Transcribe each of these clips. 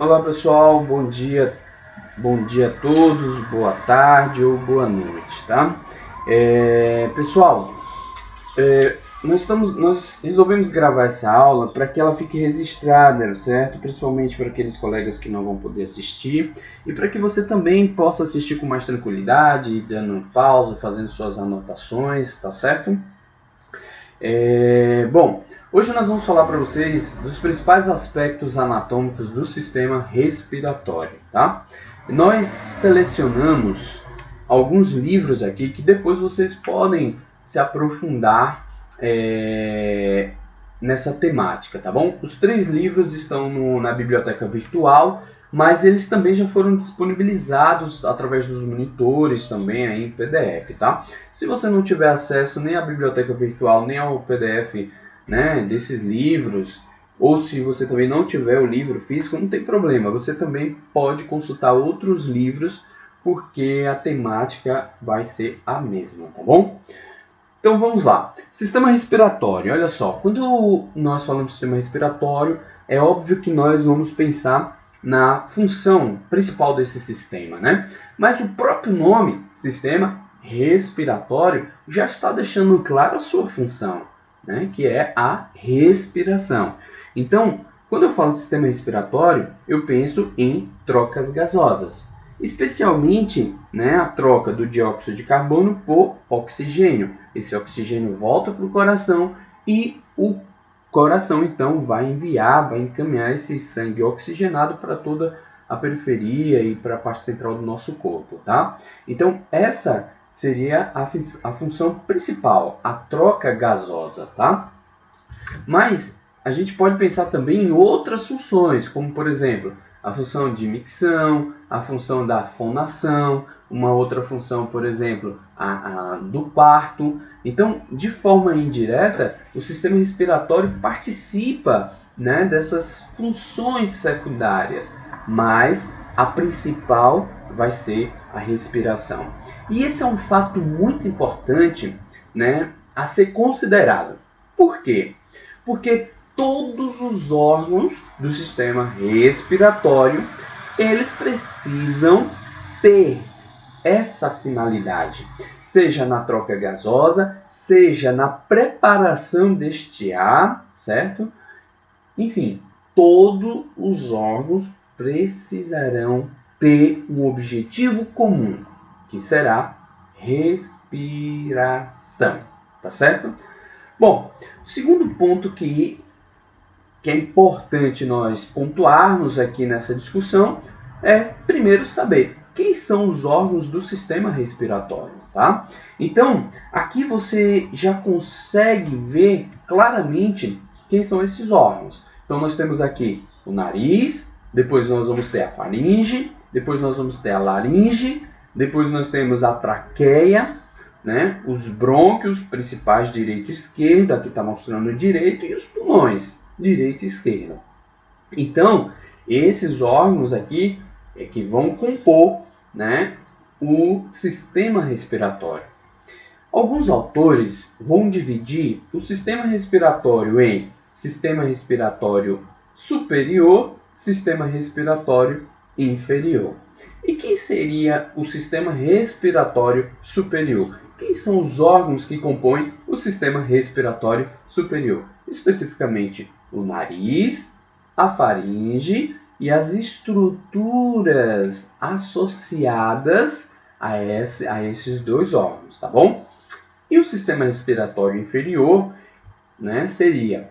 Olá pessoal, bom dia a todos, boa tarde ou boa noite, tá? Pessoal, nós resolvemos gravar essa aula para que ela fique registrada, certo? Principalmente para aqueles colegas que não vão poder assistir e para que você também possa assistir com mais tranquilidade, dando pausa, fazendo suas anotações, tá certo? Bom, hoje nós vamos falar para vocês dos principais aspectos anatômicos do sistema respiratório, tá? Nós selecionamos alguns livros aqui que depois vocês podem se aprofundar nessa temática, tá bom? Os 3 livros estão na biblioteca virtual, mas eles também já foram disponibilizados através dos monitores também aí em PDF, tá? Se você não tiver acesso nem à biblioteca virtual, nem ao PDF, né, desses livros, ou se você também não tiver o livro físico, não tem problema. Você também pode consultar outros livros, porque a temática vai ser a mesma, tá bom? Então vamos lá. Sistema respiratório. Olha só, quando nós falamos de sistema respiratório, é óbvio que nós vamos pensar na função principal desse sistema, né? Mas o próprio nome, sistema respiratório, já está deixando claro a sua função, né? Que é a respiração. Então, quando eu falo de sistema respiratório, eu penso em trocas gasosas, especialmente, né, a troca do dióxido de carbono por oxigênio. Esse oxigênio volta para o coração e o coração então vai encaminhar esse sangue oxigenado para toda a periferia e para a parte central do nosso corpo, tá? Então essa seria a função principal, a troca gasosa, tá? Mas a gente pode pensar também em outras funções, como por exemplo, a função de micção, a função da fonação, uma outra função, por exemplo, a do parto. Então, de forma indireta, o sistema respiratório participa, né, dessas funções secundárias, mas a principal vai ser a respiração. E esse é um fato muito importante, né, a ser considerado. Por quê? Porque todos os órgãos do sistema respiratório, eles precisam ter essa finalidade, seja na troca gasosa, seja na preparação deste ar, certo? Enfim, todos os órgãos precisarão ter um objetivo comum, que será respiração, tá certo? Bom, o segundo ponto que é importante nós pontuarmos aqui nessa discussão é primeiro saber quem são os órgãos do sistema respiratório, tá? Então, aqui você já consegue ver claramente quem são esses órgãos. Então, nós temos aqui o nariz, depois nós vamos ter a faringe, depois nós vamos ter a laringe, depois nós temos a traqueia, né? Os brônquios principais, direito e esquerdo, aqui está mostrando o direito, e os pulmões, direito e esquerdo. Então, esses órgãos aqui é que vão compor, né, o sistema respiratório. Alguns autores vão dividir o sistema respiratório em sistema respiratório superior, sistema respiratório inferior. E quem seria o sistema respiratório superior? Quem são os órgãos que compõem o sistema respiratório superior? Especificamente o nariz, a faringe e as estruturas associadas a esses dois órgãos, tá bom? E o sistema respiratório inferior, né, seria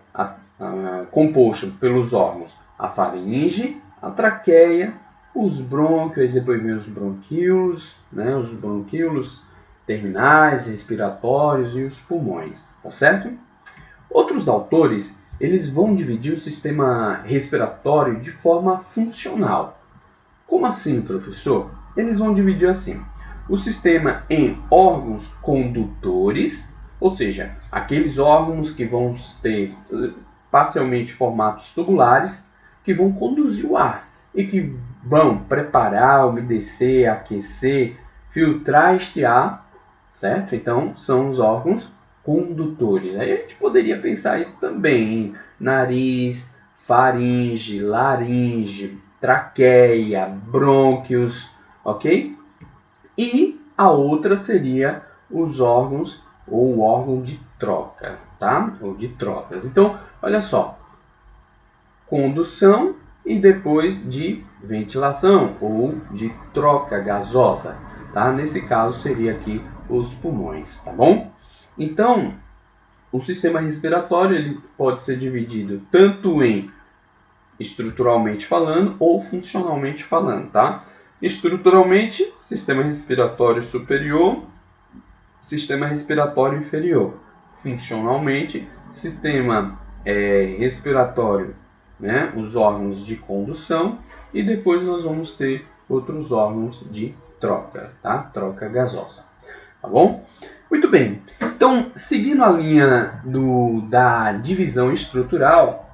composto pelos órgãos a faringe, a traqueia, os brônquios, depois vem os bronquíolos, né, os bronquíolos terminais, respiratórios e os pulmões, tá certo? Outros autores, eles vão dividir o sistema respiratório de forma funcional. Como assim, professor? Eles vão dividir assim: o sistema em órgãos condutores, ou seja, aqueles órgãos que vão ter parcialmente formatos tubulares, que vão conduzir o ar e que vão preparar, umedecer, aquecer, filtrar este ar, certo? Então, são os órgãos condutores. Aí a gente poderia pensar aí também em nariz, faringe, laringe, traqueia, brônquios, ok? E a outra seria os órgãos ou o órgão de troca, tá? Ou de trocas. Então, olha só, condução e depois de ventilação ou de troca gasosa, tá? Nesse caso seria aqui os pulmões, tá bom? Então, o sistema respiratório ele pode ser dividido tanto em estruturalmente falando ou funcionalmente falando, tá? Estruturalmente, sistema respiratório superior, sistema respiratório inferior. Funcionalmente, sistema respiratório, né? Os órgãos de condução e depois nós vamos ter outros órgãos de troca, tá? Troca gasosa, tá bom? Muito bem. Então, seguindo a linha da divisão estrutural,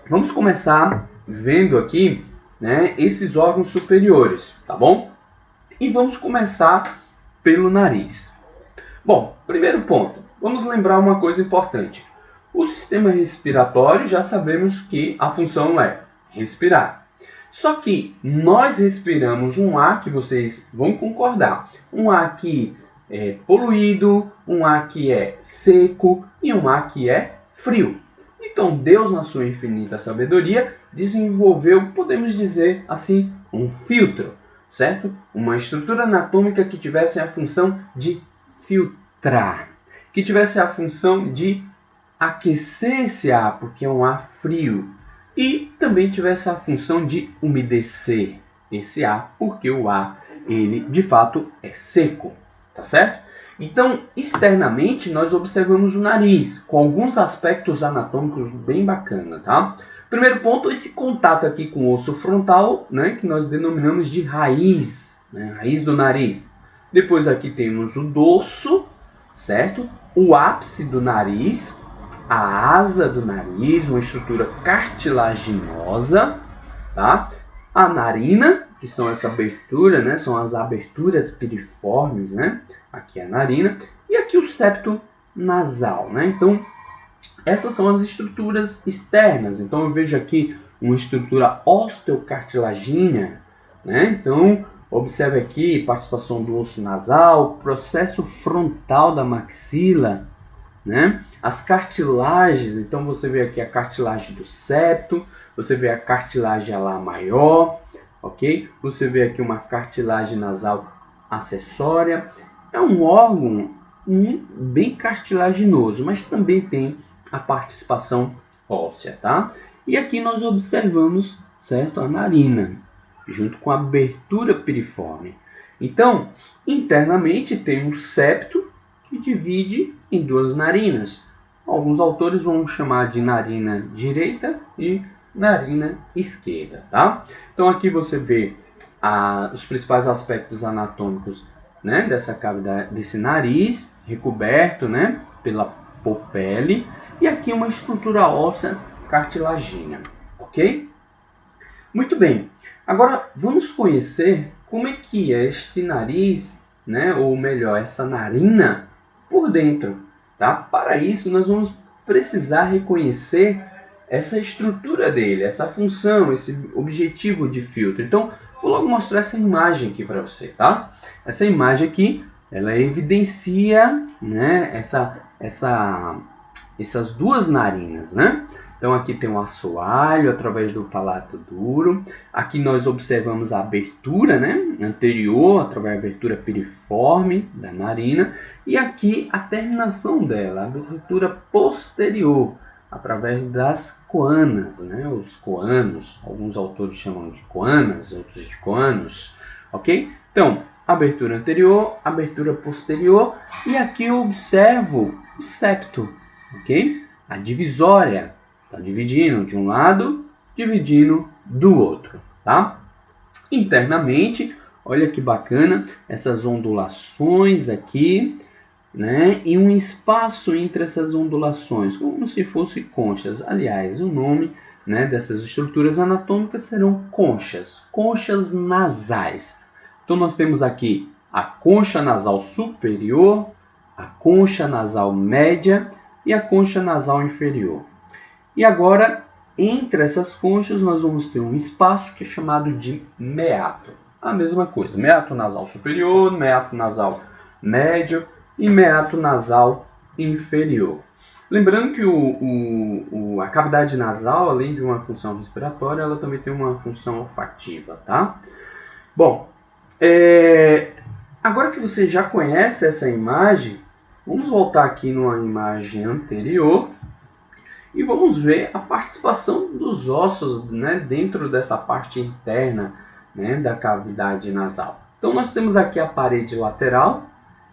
vamos começar vendo aqui, né, esses órgãos superiores, tá bom? E vamos começar pelo nariz. Bom, primeiro ponto, vamos lembrar uma coisa importante. O sistema respiratório, já sabemos que a função é respirar. Só que nós respiramos um ar que vocês vão concordar, um ar que é poluído, um ar que é seco e um ar que é frio. Então, Deus, na sua infinita sabedoria, desenvolveu, podemos dizer assim, um filtro, certo? Uma estrutura anatômica que tivesse a função de filtrar, que tivesse a função de aquecer esse ar, porque é um ar frio, e também tivesse a função de umedecer esse ar, porque o ar, ele de fato é seco, tá certo? Então, externamente, nós observamos o nariz, com alguns aspectos anatômicos bem bacanas, tá? Primeiro ponto, esse contato aqui com o osso frontal, né, que nós denominamos de raiz, né, raiz do nariz. Depois aqui temos o dorso, certo? O ápice do nariz, a asa do nariz, uma estrutura cartilaginosa, tá? A narina, que são essa abertura, né, são as aberturas piriformes, né? Aqui a narina, e aqui o septo nasal, né? Então, essas são as estruturas externas. Então, eu vejo aqui uma estrutura osteocartilagínea, né? Então, observe aqui participação do osso nasal, processo frontal da maxila, né? As cartilagens, então você vê aqui a cartilagem do septo, você vê a cartilagem alar maior, ok? Você vê aqui uma cartilagem nasal acessória. É um órgão bem cartilaginoso, mas também tem a participação óssea, tá? E aqui nós observamos, certo, a narina, junto com a abertura piriforme. Então, internamente tem um septo que divide em duas narinas. Alguns autores vão chamar de narina direita e narina esquerda, tá? Então aqui você vê os principais aspectos anatômicos, né, dessa cavidade, desse nariz recoberto, né, pela pupila, e aqui uma estrutura óssea cartilagínea, ok? Muito bem. Agora vamos conhecer como é que é este nariz, né, ou melhor, essa narina por dentro, tá? Para isso nós vamos precisar reconhecer essa estrutura dele, essa função, esse objetivo de filtro. Então, vou logo mostrar essa imagem aqui para você, tá? Essa imagem aqui, ela evidencia, né, essas duas narinas, né? Então aqui tem um assoalho através do palato duro. Aqui nós observamos a abertura, né, anterior, através da abertura piriforme da narina. E aqui a terminação dela, a abertura posterior, através das coanas, né, os coanos. Alguns autores chamam de coanas, outros de coanos, ok? Então, abertura anterior, abertura posterior. E aqui eu observo o septo, ok? A divisória. Está dividindo de um lado, dividindo do outro, tá? Internamente, olha que bacana, essas ondulações aqui, né? E um espaço entre essas ondulações, como se fossem conchas. Aliás, o nome, né, dessas estruturas anatômicas serão conchas, conchas nasais. Então, nós temos aqui a concha nasal superior, a concha nasal média e a concha nasal inferior. E agora, entre essas conchas nós vamos ter um espaço que é chamado de meato. A mesma coisa, meato nasal superior, meato nasal médio e meato nasal inferior. Lembrando que a cavidade nasal, além de uma função respiratória, ela também tem uma função olfativa, tá? Bom, agora que você já conhece essa imagem, vamos voltar aqui numa imagem anterior e vamos ver a participação dos ossos, né, dentro dessa parte interna, né, da cavidade nasal. Então nós temos aqui a parede lateral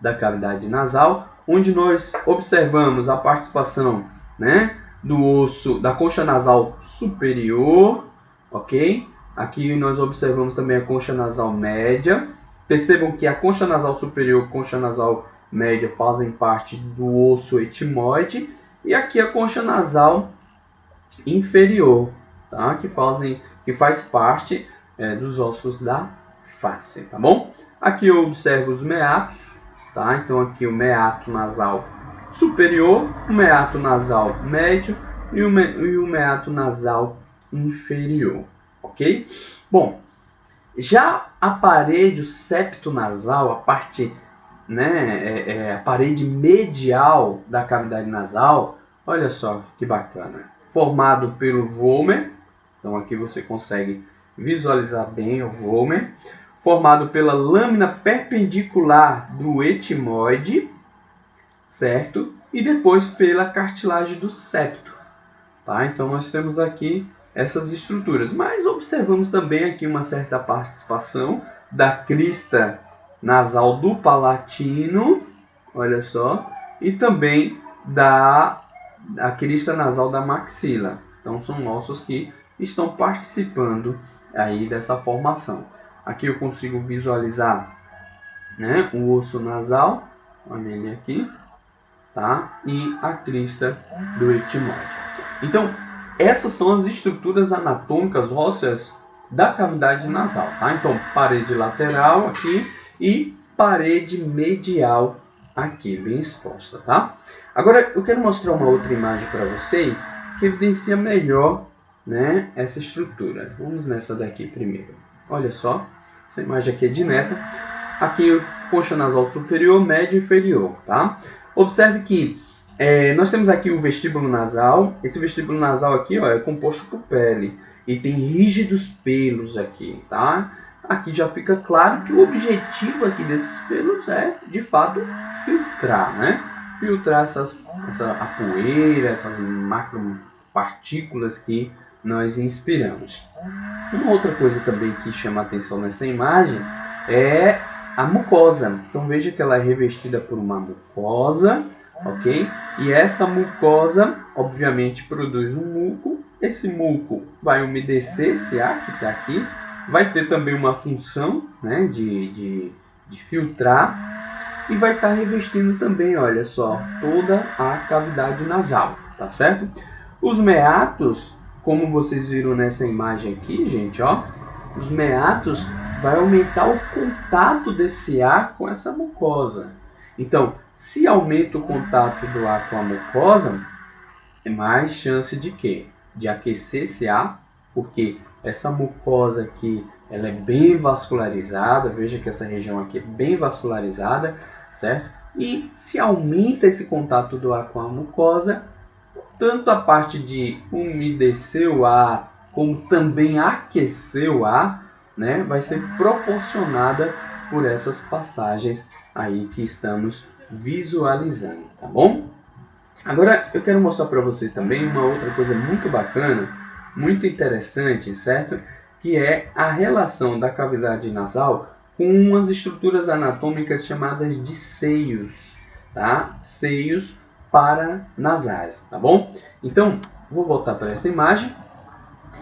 da cavidade nasal, onde nós observamos a participação, né, do osso da concha nasal superior, ok? Aqui nós observamos também a concha nasal média. Percebam que a concha nasal superior e a concha nasal média fazem parte do osso etimoide, e aqui a concha nasal inferior, tá? que faz parte dos ossos da face, tá bom? Aqui eu observo os meatos, tá? Então aqui o meato nasal superior, o meato nasal médio e o meato nasal inferior, ok? Bom, já a parede, o septo nasal, a parte, né, a parede medial da cavidade nasal, olha só que bacana, formado pelo vômer, então aqui você consegue visualizar bem o vômer, formado pela lâmina perpendicular do etimoide, certo? E depois pela cartilagem do septo, tá? Então nós temos aqui essas estruturas, mas observamos também aqui uma certa participação da crista nasal do palatino, olha só, e também da crista nasal da maxila. Então são ossos que estão participando aí dessa formação. Aqui eu consigo visualizar, né, o osso nasal, olha ele aqui, tá? E a crista do etimoide. Então, essas são as estruturas anatômicas ósseas da cavidade nasal, tá? Então, parede lateral aqui e parede medial aqui, bem exposta, tá? Agora, eu quero mostrar uma outra imagem para vocês que evidencia melhor, né, essa estrutura. Vamos nessa daqui primeiro. Olha só, essa imagem aqui é de Neta. Aqui, concha nasal superior, médio e inferior, tá? Observe que nós temos aqui o vestíbulo nasal. Esse vestíbulo nasal aqui, ó, é composto por pele e tem rígidos pelos aqui, tá? Aqui já fica claro que o objetivo aqui desses pelos é, de fato, filtrar, né? Filtrar a poeira, essas macropartículas que nós inspiramos. Uma outra coisa também que chama a atenção nessa imagem é a mucosa. Então veja que ela é revestida por uma mucosa, ok? E essa mucosa, obviamente, produz um muco. Esse muco vai umedecer esse ar que está aqui. Vai ter também uma função, né, de filtrar. E vai estar revestindo também, olha só, toda a cavidade nasal, tá certo? Os meatos, como vocês viram nessa imagem aqui, gente, ó, os meatos vai aumentar o contato desse ar com essa mucosa. Então, se aumenta o contato do ar com a mucosa, é mais chance de quê? De aquecer esse ar, porque essa mucosa aqui, ela é bem vascularizada, veja que essa região aqui é bem vascularizada, certo? E se aumenta esse contato do ar com a mucosa, tanto a parte de umedecer o ar, como também aquecer o ar, né, vai ser proporcionada por essas passagens aí que estamos visualizando, tá bom? Agora eu quero mostrar para vocês também uma outra coisa muito bacana, muito interessante, certo? Que é a relação da cavidade nasal com umas estruturas anatômicas chamadas de seios, tá? Seios paranasais, tá bom? Então, vou voltar para essa imagem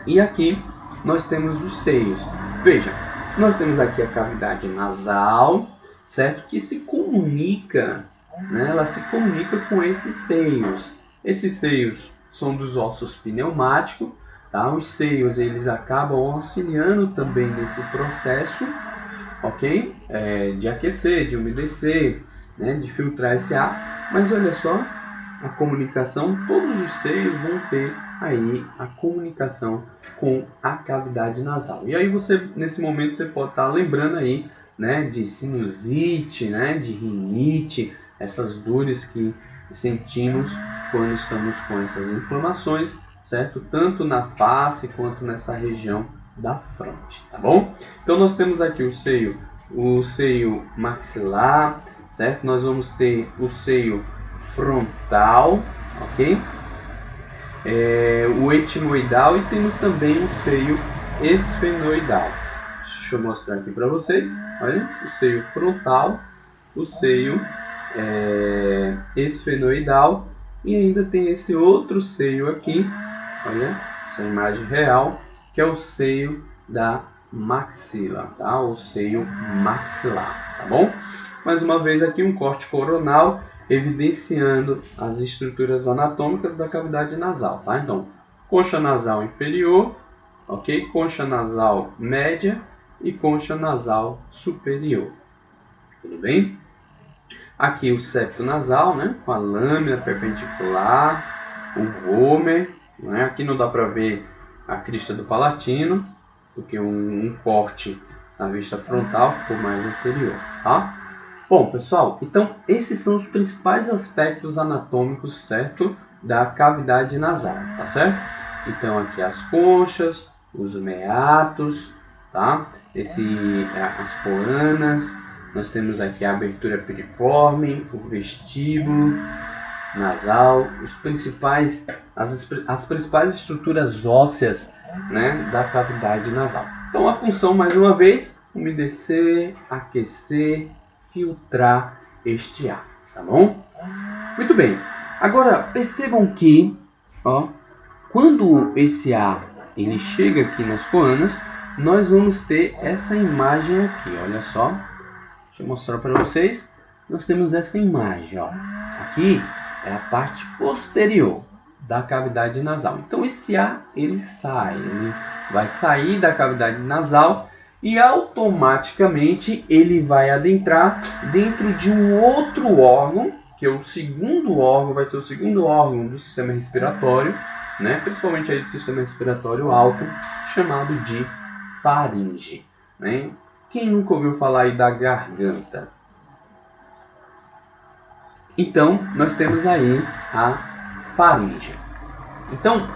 e aqui nós temos os seios. Veja, nós temos aqui a cavidade nasal, certo? Que se comunica, né? Ela se comunica com esses seios. Esses seios são dos ossos pneumáticos, tá? Os seios eles acabam auxiliando também nesse processo, ok? De aquecer, de umedecer, né? De filtrar esse ar. Mas olha só, a comunicação, todos os seios vão ter aí a comunicação com a cavidade nasal. E aí você, nesse momento, você pode estar lembrando aí, né, de sinusite, né, de rinite, essas dores que sentimos quando estamos com essas inflamações, certo? Tanto na face quanto nessa região da fronte, tá bom? Então nós temos aqui o seio maxilar, certo? Nós vamos ter o seio frontal, ok? O etimoidal, e temos também o seio esfenoidal. Deixa eu mostrar aqui para vocês. Olha, o seio frontal, o seio esfenoidal, e ainda tem esse outro seio aqui. Olha, essa imagem real, que é o seio da maxila, tá? O seio maxilar, tá bom? Mais uma vez aqui um corte coronal, evidenciando as estruturas anatômicas da cavidade nasal, tá? Então, concha nasal inferior, ok? Concha nasal média e concha nasal superior. Tudo bem? Aqui o septo nasal, né? Com a lâmina perpendicular, o vômer, né? Aqui não dá para ver a crista do palatino, porque um corte na vista frontal ficou mais anterior, tá? Bom, pessoal, então esses são os principais aspectos anatômicos, certo, da cavidade nasal, tá certo? Então aqui as conchas, os meatos, tá? As foranas, nós temos aqui a abertura piriforme, o vestíbulo nasal, as principais estruturas ósseas, né, da cavidade nasal. Então a função, mais uma vez, umedecer, aquecer, filtrar este ar, tá bom? Muito bem. Agora percebam que, ó, quando esse ar ele chega aqui nas coanas, nós vamos ter essa imagem aqui, olha só. Deixa eu mostrar para vocês. Nós temos essa imagem, ó. Aqui é a parte posterior da cavidade nasal. Então esse ar ele vai sair da cavidade nasal e automaticamente ele vai adentrar dentro de um outro órgão, que é o segundo órgão, vai ser o segundo órgão do sistema respiratório, né? Principalmente aí do sistema respiratório alto, chamado de faringe, né? Quem nunca ouviu falar aí da garganta? Então, nós temos aí a faringe. Então,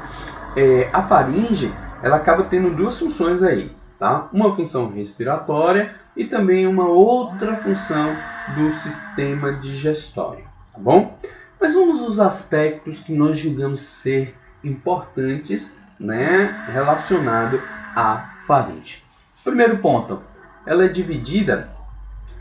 a faringe, ela acaba tendo duas funções aí, tá? Uma função respiratória e também uma outra função do sistema digestório, tá bom? Mas vamos aos aspectos que nós julgamos ser importantes, né, relacionado à faringe. Primeiro ponto, ela é dividida,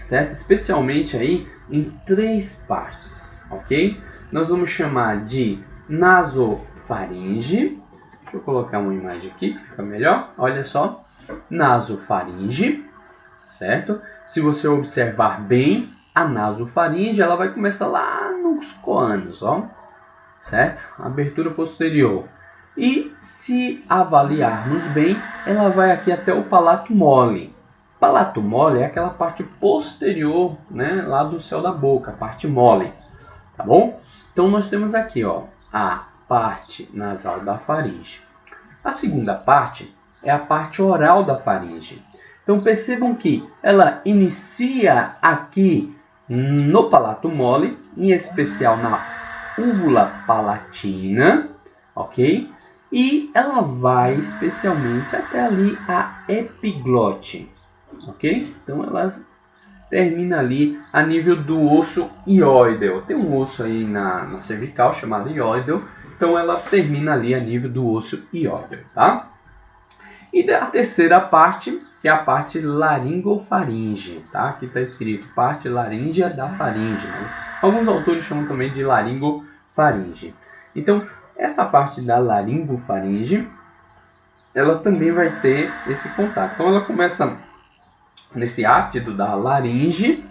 certo? Especialmente aí em três partes, ok? Nós vamos chamar de nasofaringe. Deixa eu colocar uma imagem aqui que fica melhor. Olha só, nasofaringe, certo? Se você observar bem, a nasofaringe ela vai começar lá nos coanos, ó, certo? Abertura posterior. E se avaliarmos bem, ela vai aqui até o palato mole. Palato mole é aquela parte posterior, né, lá do céu da boca, a parte mole, tá bom? Então nós temos aqui, ó, a parte nasal da faringe. A segunda parte é a parte oral da faringe. Então percebam que ela inicia aqui no palato mole, em especial na úvula palatina, ok? E ela vai especialmente até ali a epiglote, ok? Então ela termina ali a nível do osso ióideo. Tem um osso aí na cervical chamado ióideo, então ela termina ali a nível do osso ióideo, tá? E a terceira parte, que é a parte laringofaringe, tá? Aqui está escrito parte laríngea da faringe, mas alguns autores chamam também de laringofaringe. Então, essa parte da laringofaringe, ela também vai ter esse contato. Então, ela começa nesse áctido da laringe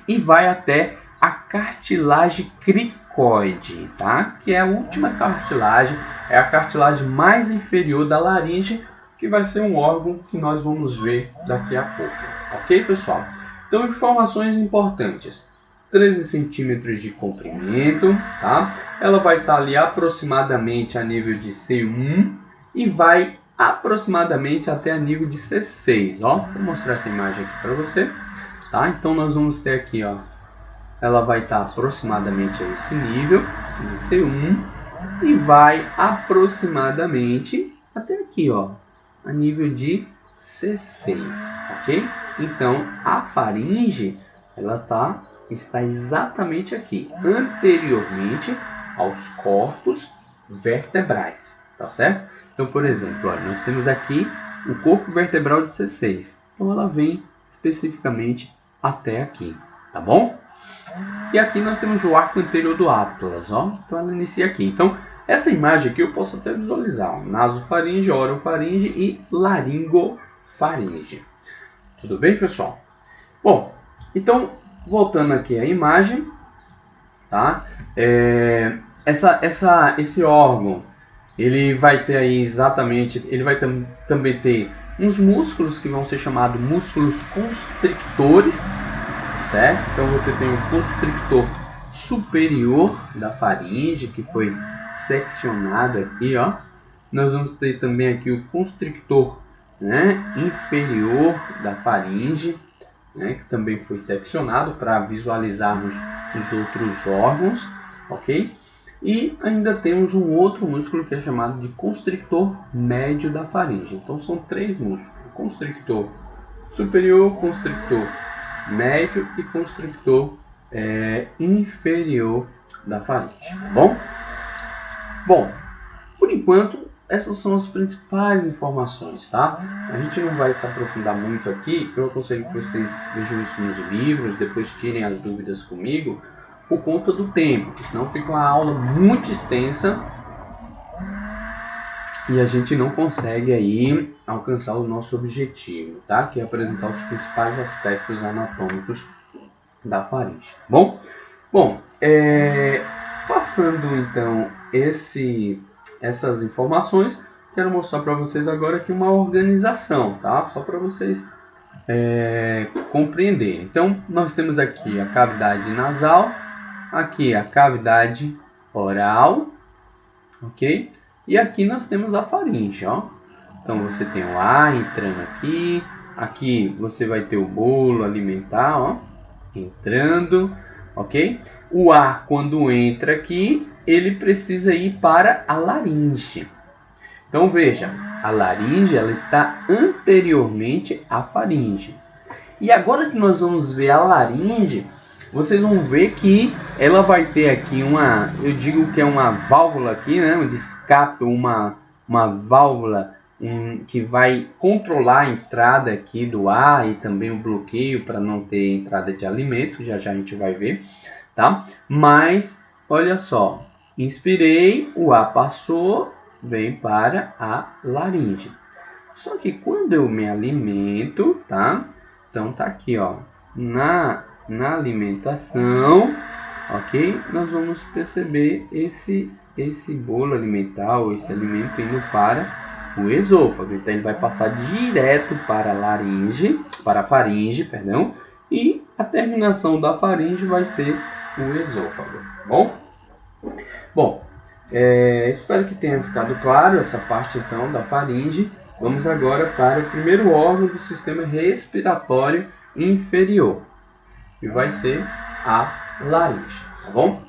e vai até a cartilagem cricoide, tá? Que é a última cartilagem, é a cartilagem mais inferior da laringe, que vai ser um órgão que nós vamos ver daqui a pouco. Ok, pessoal? Então, informações importantes. 13 centímetros de comprimento, tá? Ela vai estar ali aproximadamente a nível de C1 e vai aproximadamente até a nível de C6, ó. Vou mostrar essa imagem aqui para você, tá? Então nós vamos ter aqui, ó, ela vai estar aproximadamente a esse nível de C1 e vai aproximadamente até aqui, ó, a nível de C6, ok? Então a faringe ela está exatamente aqui, anteriormente aos corpos vertebrais, tá certo? Então, por exemplo, olha, nós temos aqui o corpo vertebral de C6. Então, ela vem especificamente até aqui, tá bom? E aqui nós temos o arco anterior do Atlas, ó. Então, ela inicia aqui. Então, essa imagem aqui eu posso até visualizar, ó, nasofaringe, orofaringe e laringofaringe. Tudo bem, pessoal? Bom, então, voltando aqui à imagem, tá? Esse órgão, ele vai ter aí exatamente, ele vai também ter uns músculos que vão ser chamados músculos constrictores, certo? Então você tem o constrictor superior da faringe, que foi seccionado aqui, ó. Nós vamos ter também aqui o constrictor, né, inferior da faringe, né, que também foi seccionado para visualizarmos os outros órgãos, ok? E ainda temos um outro músculo que é chamado de constrictor médio da faringe. Então são três músculos: constrictor superior, constrictor médio e constrictor inferior da faringe, tá bom? Bom, por enquanto essas são as principais informações, tá? A gente não vai se aprofundar muito aqui, eu aconselho que vocês vejam isso nos livros, depois tirem as dúvidas comigo, por conta do tempo, porque senão fica uma aula muito extensa e a gente não consegue aí alcançar o nosso objetivo, tá? Que é apresentar os principais aspectos anatômicos da faringe. Bom, passando então essas informações, quero mostrar para vocês agora aqui uma organização, tá? Só para vocês compreenderem. Então, nós temos aqui a cavidade nasal, aqui a cavidade oral, ok? E aqui nós temos a faringe, ó. Então você tem o ar entrando aqui, aqui você vai ter o bolo alimentar, ó, entrando, ok? O ar, quando entra aqui, ele precisa ir para a laringe. Então veja, a laringe ela está anteriormente à faringe. E agora que nós vamos ver a laringe, vocês vão ver que ela vai ter aqui eu digo que é uma válvula aqui, né, de escape, uma válvula que vai controlar a entrada aqui do ar e também o bloqueio para não ter entrada de alimento, já a gente vai ver, tá? Mas, olha só, inspirei, o ar passou, vem para a laringe. Só que quando eu me alimento, tá? Então tá aqui, ó, na alimentação, ok? Nós vamos perceber esse bolo alimentar, ou esse alimento indo para o esôfago. Então ele vai passar direto para a faringe, perdão, e a terminação da faringe vai ser o esôfago, bom? Espero que tenha ficado claro essa parte então da faringe. Vamos agora para o primeiro órgão do sistema respiratório inferior, que vai ser a laringe, tá bom?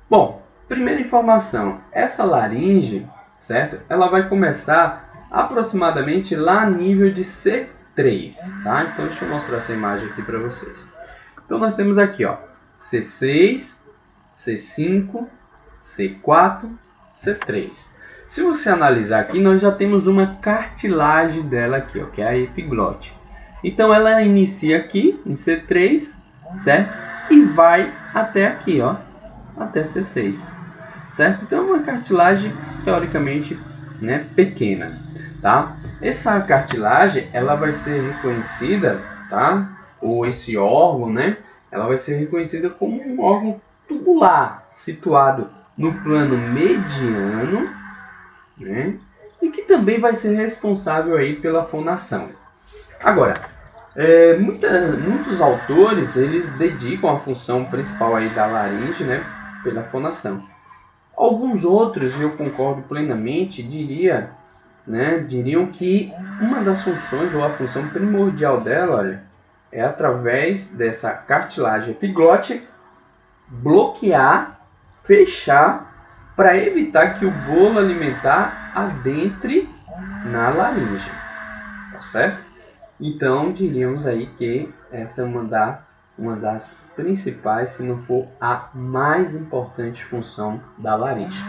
Bom, primeira informação, essa laringe, certo? Ela vai começar aproximadamente lá a nível de C3, tá? Então deixa eu mostrar essa imagem aqui para vocês. Então nós temos aqui, ó, C6, C5, C4, C3. Se você analisar aqui, nós já temos uma cartilagem dela aqui, ó, que é a epiglote. Então ela inicia aqui em C3, certo? E vai até aqui, ó, até C6, certo? Então é uma cartilagem teoricamente, né, pequena, tá? Essa cartilagem ela vai ser reconhecida, tá? Ou esse órgão, né? Ela vai ser reconhecida como um órgão tubular, situado no plano mediano, né? E que também vai ser responsável aí pela fonação. Agora, Muitos autores eles dedicam a função principal aí da laringe, né, pela fonação. Alguns outros, eu concordo plenamente, diriam que uma das funções ou a função primordial dela, olha, é através dessa cartilagem epiglótica bloquear, fechar, para evitar que o bolo alimentar adentre na laringe, tá certo? Então, diríamos aí que essa é uma das principais, se não for a mais importante função da laringe.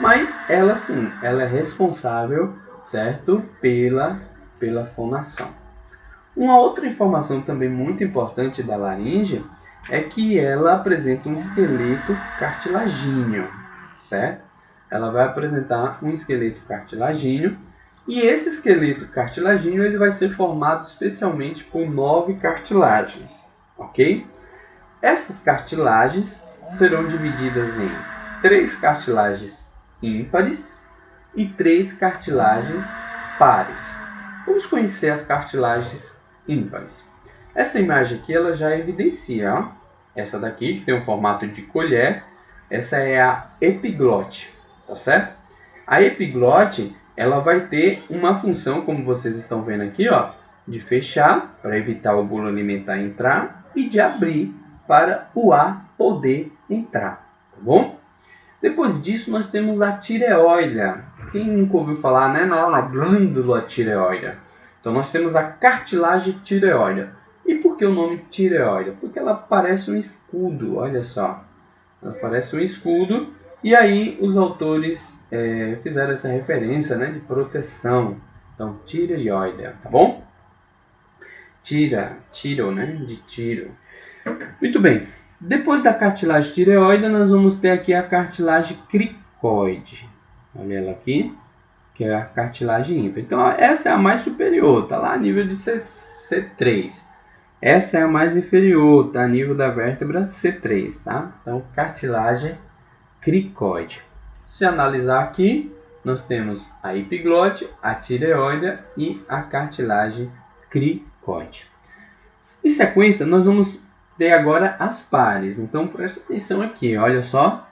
Mas ela sim, ela é responsável, certo? Pela fonação. Uma outra informação também muito importante da laringe é que ela apresenta um esqueleto cartilagíneo, certo? Ela vai apresentar um esqueleto cartilagíneo. E esse esqueleto cartilagíneo ele vai ser formado especialmente por 9 cartilagens, ok? Essas cartilagens serão divididas em 3 cartilagens ímpares e 3 cartilagens pares. Vamos conhecer as cartilagens ímpares. Essa imagem aqui ela já evidencia, ó? Essa daqui que tem um formato de colher, essa é a epiglote, tá certo? A epiglote ela vai ter uma função, como vocês estão vendo aqui, ó, de fechar para evitar o bolo alimentar entrar e de abrir para o ar poder entrar, tá bom? Depois disso nós temos a tireoide. Quem nunca ouviu falar, né, na glândula tireoide? Então nós temos a cartilagem tireoide. E por que o nome tireoide? Porque ela parece um escudo, olha só. Ela parece um escudo. E aí os autores fizeram essa referência, né, de proteção. Então, tireoide, tá bom? Tiro, né, de tiro. Muito bem. Depois da cartilagem tireoide, nós vamos ter aqui a cartilagem cricoide. Olha ela aqui, que é a cartilagem ímpar. Então, essa é a mais superior, está lá a nível de C3. Essa é a mais inferior, está a nível da vértebra C3, tá? Então, cartilagem cricoide. Se analisar aqui, nós temos a epiglote, a tireoide e a cartilagem cricoide. Em sequência, nós vamos ter agora as pares. Então, presta atenção aqui, olha só.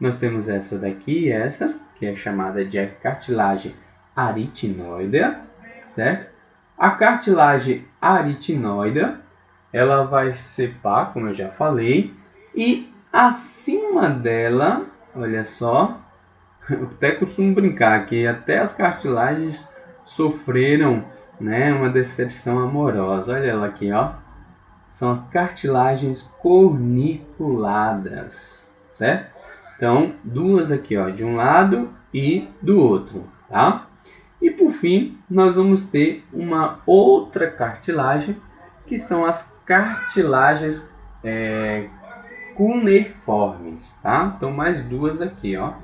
Nós temos essa daqui e essa, que é chamada de cartilagem aritinoide, certo? A cartilagem aritinoide, ela vai ser par, como eu já falei, e acima dela, olha só, eu até costumo brincar que até as cartilagens sofreram, né, uma decepção amorosa. Olha ela aqui, ó. São as cartilagens corniculadas, certo? Então, duas aqui, ó, de um lado e do outro, tá? E por fim, nós vamos ter uma outra cartilagem, que são as cartilagens cuneiformes, tá? Então, mais duas aqui, ó.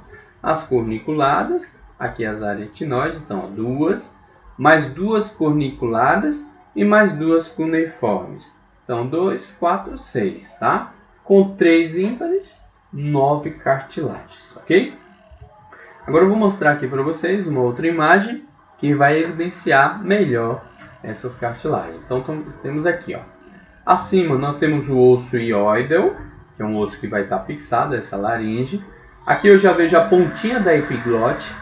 As corniculadas, aqui as aritinoides, então, ó, duas, mais duas corniculadas e mais duas cuneiformes. Então, 2, 4, 6, tá? Com 3 ímpares, 9 cartilagens, ok? Agora eu vou mostrar aqui para vocês uma outra imagem que vai evidenciar melhor essas cartilagens. Então, temos aqui, ó. Acima nós temos o osso ióideo, que é um osso que vai estar fixado, essa laringe. Aqui eu já vejo a pontinha da epiglote.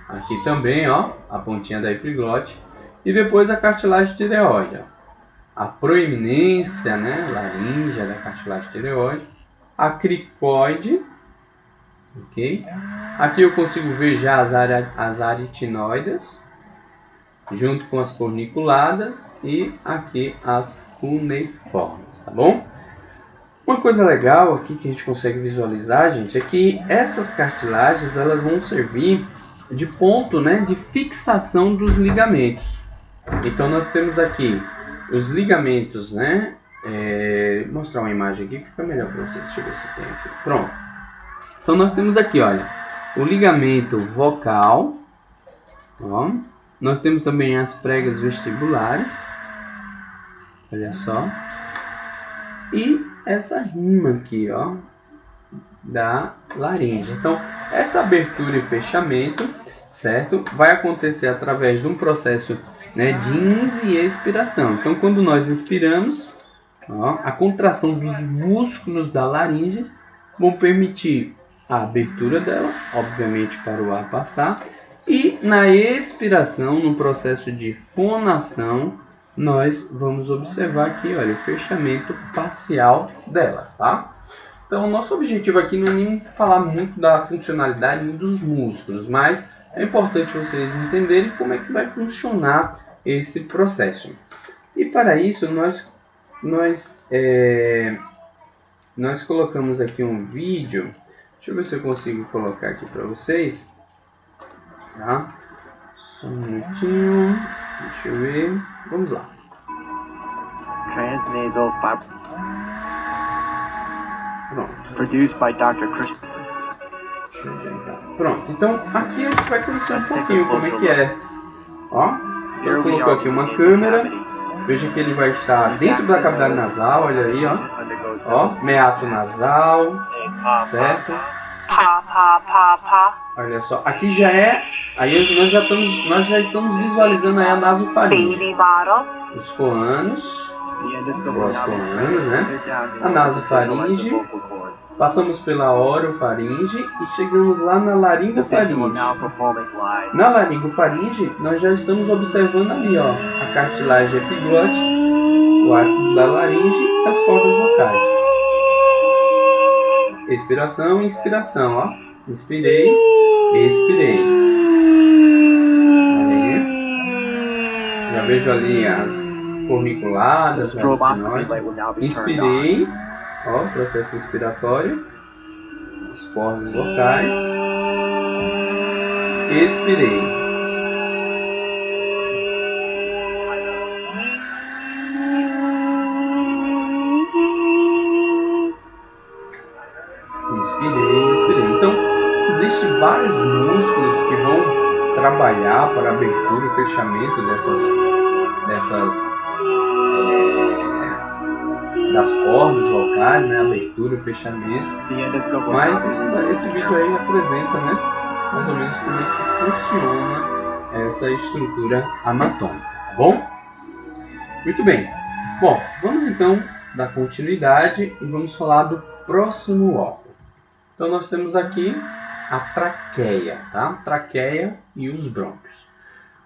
Aqui também, ó, a pontinha da epiglote. E depois a cartilagem tireoide, ó. A proeminência, né, laríngea da cartilagem tireoide, a cricoide, ok? Aqui eu consigo ver já as aritinoides, junto com as corniculadas, e aqui as cuneiformes, tá bom? Uma coisa legal aqui que a gente consegue visualizar, gente, é que essas cartilagens elas vão servir de ponto, né, de fixação dos ligamentos. Então nós temos aqui os ligamentos, né? Vou mostrar uma imagem aqui que fica melhor para vocês. Deixa eu ver se tem aqui. Pronto. Então nós temos aqui, olha, o ligamento vocal. Ó. Nós temos também as pregas vestibulares. Olha só. E essa rima aqui, ó, da laringe. Então, essa abertura e fechamento, certo? Vai acontecer através de um processo né, de ins e expiração. Então, quando nós inspiramos, ó, a contração dos músculos da laringe vão permitir a abertura dela, obviamente para o ar passar, e na expiração, no processo de fonação, nós vamos observar aqui, olha, o fechamento parcial dela, tá? Então, o nosso objetivo aqui não é nem falar muito da funcionalidade dos músculos, mas é importante vocês entenderem como é que vai funcionar esse processo. E para isso, nós colocamos aqui um vídeo. Deixa eu ver se eu consigo colocar aqui para vocês. Tá? Só um minutinho. Deixa eu ver. Vamos lá. Transnasal fibrosis. Pronto. Produced by Dr. Christensen. Deixa eu ajeitar. Pronto. Então, aqui a gente vai conhecer um pouquinho como é que é. Ó. Eu coloquei aqui uma câmera. Veja que ele vai estar dentro da cavidade nasal. Olha aí, ó. Ó, meato nasal. Certo? Olha só, aqui já é, aí nós já estamos visualizando aí a nasofaringe, os coanos, né? A nasofaringe, passamos pela orofaringe e chegamos lá na laringofaringe. Na laringofaringe, nós já estamos observando ali, ó, a cartilagem epiglótica, o arco da laringe e as cordas vocais. Expiração, inspiração, ó. Inspirei, expirei. Aí. Já vejo ali as formiculadas. Inspirei, ó, processo inspiratório. As cordas vocais. Expirei. Inspirei. Então, existem vários músculos que vão trabalhar para a abertura e fechamento das cordas vocais, né? Abertura e fechamento. Mas esse vídeo aí apresenta, né, mais ou menos como é que funciona essa estrutura anatômica, tá bom? Muito bem. Bom, vamos então dar continuidade e vamos falar do próximo órgão. Então, nós temos aqui a traqueia, tá? Traqueia e os brônquios.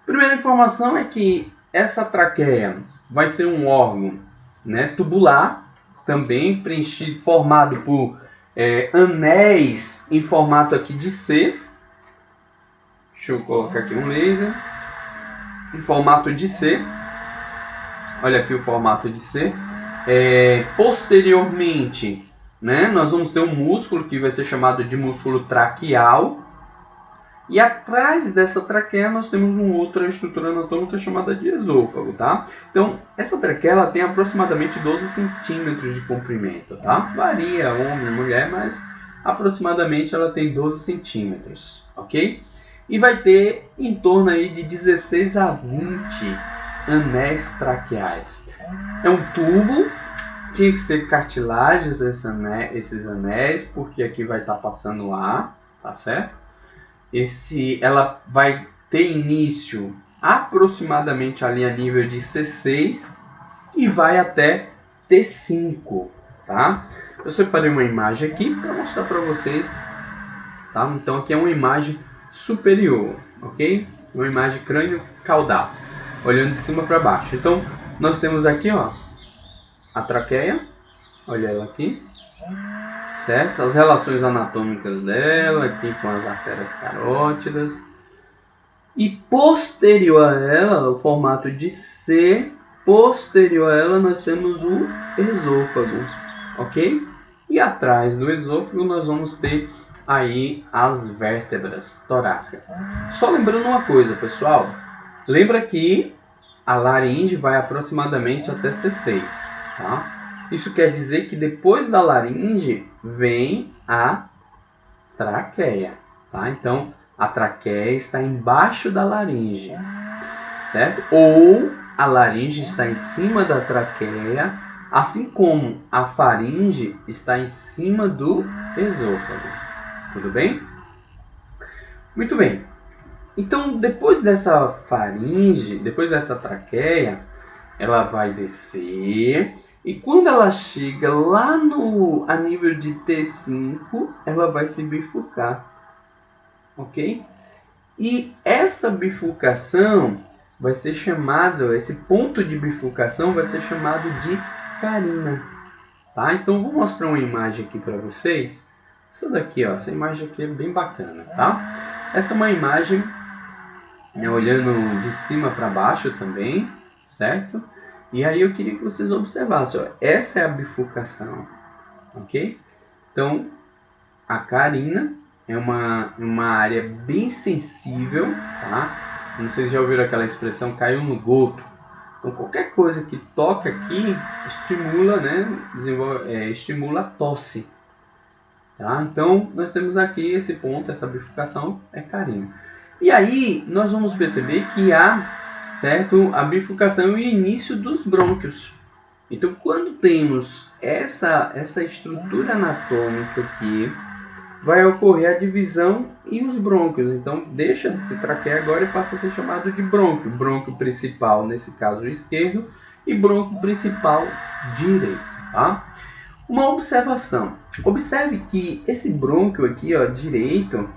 Primeira informação é que essa traqueia vai ser um órgão, né, tubular, também preenchido, formado por anéis em formato aqui de C. Deixa eu colocar aqui um laser. Em formato de C. Olha aqui o formato de C. Posteriormente, né, nós vamos ter um músculo que vai ser chamado de músculo traqueal. E atrás dessa traqueia nós temos uma outra estrutura anatômica chamada de esôfago, tá? Então, essa traqueia ela tem aproximadamente 12 centímetros de comprimento, tá? Varia homem e mulher, mas aproximadamente ela tem 12 centímetros, ok? E vai ter em torno aí de 16 a 20 anéis traqueais. É um tubo. Tinha que ser cartilagens esses anéis, porque aqui vai estar passando ar, tá certo? Ela vai ter início aproximadamente ali a nível de C6 e vai até T5, tá? Eu separei uma imagem aqui para mostrar para vocês, tá? Então aqui é uma imagem superior, ok? Uma imagem crânio-caudal, olhando de cima para baixo. Então nós temos aqui, ó, a traqueia, olha ela aqui, certo? As relações anatômicas dela, aqui com as artérias carótidas. E posterior a ela, o formato de C, posterior a ela nós temos o esôfago, ok? E atrás do esôfago nós vamos ter aí as vértebras torácicas. Só lembrando uma coisa, pessoal. Lembra que a laringe vai aproximadamente até C6, tá? Isso quer dizer que depois da laringe vem a traqueia, tá? Então, a traqueia está embaixo da laringe, certo? Ou a laringe está em cima da traqueia, assim como a faringe está em cima do esôfago. Tudo bem? Muito bem. Então, depois dessa faringe, depois dessa traqueia, ela vai descer. E quando ela chega lá a nível de T5, ela vai se bifurcar. Ok? E essa bifurcação vai ser chamado, esse ponto de bifurcação vai ser chamado de carina. Tá? Então, vou mostrar uma imagem aqui para vocês. Essa daqui, ó, essa imagem aqui é bem bacana, tá? Essa é uma imagem, né, olhando de cima para baixo também, certo? E aí eu queria que vocês observassem, ó, essa é a bifurcação, ok? Então, a carina é uma área bem sensível, tá? Não sei se já ouviram aquela expressão, caiu no goto. Então, qualquer coisa que toque aqui estimula, né, estimula a tosse. Tá? Então, nós temos aqui esse ponto, essa bifurcação é carina. E aí, nós vamos perceber que há, certo, a bifurcação e o início dos brônquios. Então, quando temos essa estrutura anatômica aqui, vai ocorrer a divisão e os brônquios. Então, deixa de ser traqueia agora e passa a ser chamado de brônquio. Brônquio principal, nesse caso, o esquerdo, e brônquio principal direito. Tá? Uma observação. Observe que esse brônquio aqui, ó, direito,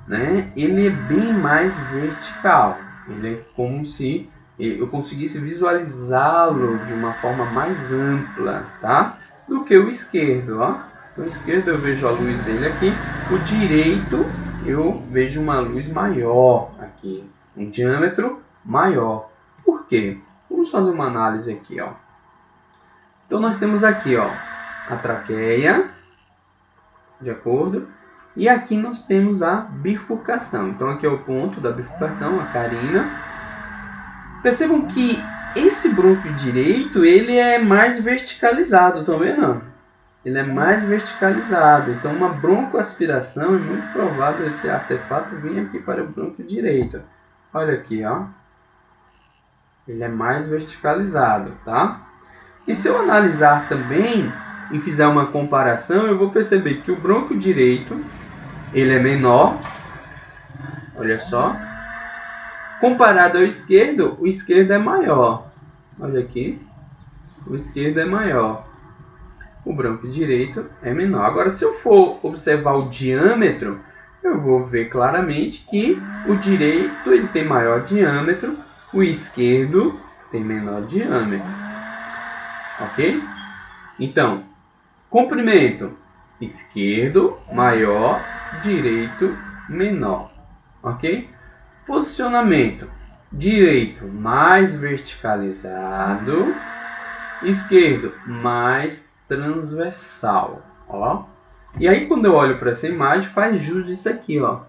né, ele é bem mais vertical. Ele é como se eu conseguisse visualizá-lo de uma forma mais ampla, tá? Do que o esquerdo, ó. Então, o esquerdo eu vejo a luz dele aqui, o direito eu vejo uma luz maior aqui, um diâmetro maior. Por quê? Vamos fazer uma análise aqui, ó. Então, nós temos aqui, ó, a traqueia, de acordo? E aqui nós temos a bifurcação. Então, aqui é o ponto da bifurcação, a carina. Percebam que esse brônquio direito, ele é mais verticalizado, estão vendo? Ele é mais verticalizado. Então, uma broncoaspiração é muito provável esse artefato vir aqui para o brônquio direito. Olha aqui, ó. Ele é mais verticalizado, tá? E se eu analisar também e fizer uma comparação, eu vou perceber que o brônquio direito, ele é menor. Olha só. Comparado ao esquerdo, o esquerdo é maior. Olha aqui. O esquerdo é maior. O brônquio direito é menor. Agora, se eu for observar o diâmetro, eu vou ver claramente que o direito ele tem maior diâmetro, o esquerdo tem menor diâmetro. Ok? Então, comprimento esquerdo maior, direito menor. Ok? Posicionamento direito mais verticalizado, esquerdo mais transversal, ó. E aí quando eu olho para essa imagem, faz jus isso aqui, ó.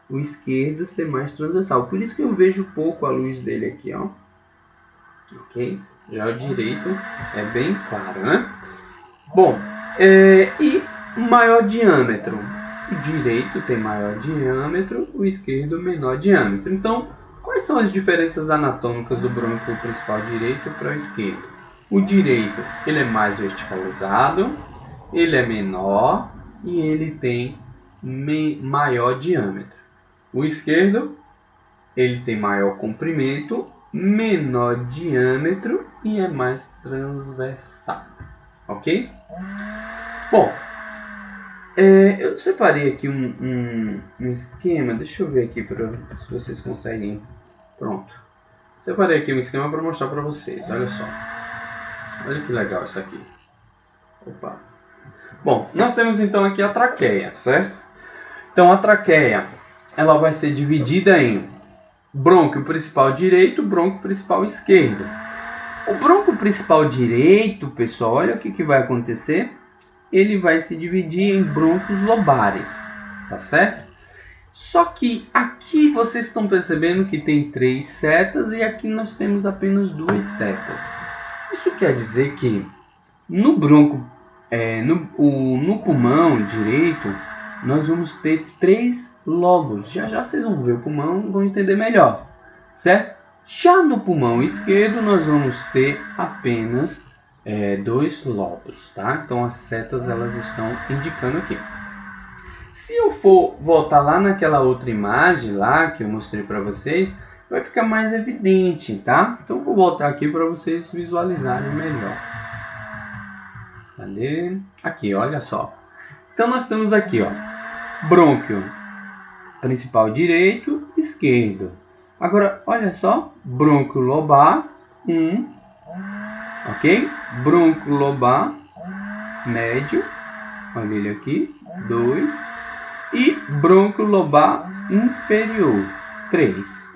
O esquerdo ser mais transversal. Por isso que eu vejo pouco a luz dele aqui, ó. Ok? Já o direito é bem claro, né? Bom, e maior diâmetro. O direito tem maior diâmetro, o esquerdo menor diâmetro. Então, quais são as diferenças anatômicas do brônquio principal direito para o esquerdo? O direito ele é mais verticalizado, ele é menor e ele tem maior diâmetro. O esquerdo ele tem maior comprimento, menor diâmetro e é mais transversal. Ok? Bom, eu separei aqui um esquema. Deixa eu ver aqui para se vocês conseguem. Pronto. Separei aqui um esquema para mostrar para vocês. Olha só. Olha que legal isso aqui. Opa. Bom, nós temos então aqui a traqueia, certo? Então a traqueia ela vai ser dividida em brônquio principal direito e brônquio principal esquerdo. O brônquio principal direito, pessoal, olha o que vai acontecer. Ele vai se dividir em brônquios lobares, tá certo? Só que aqui vocês estão percebendo que tem 3 setas e aqui nós temos apenas 2 setas. Isso quer dizer que no brônquio, no pulmão direito, nós vamos ter 3 lobos. Já vocês vão ver o pulmão e vão entender melhor, certo? Já no pulmão esquerdo, nós vamos ter apenas 2 lobos, tá? Então as setas elas estão indicando aqui. Se eu for voltar lá naquela outra imagem lá que eu mostrei para vocês, vai ficar mais evidente, tá? Então eu vou voltar aqui para vocês visualizarem melhor. Cadê? Aqui, olha só. Então nós temos aqui, ó, brônquio principal direito, esquerdo. Agora, olha só, brônquio lobar 1, ok? Brônquio lobar médio, olha ele aqui, 2, e brônquio lobar inferior, 3.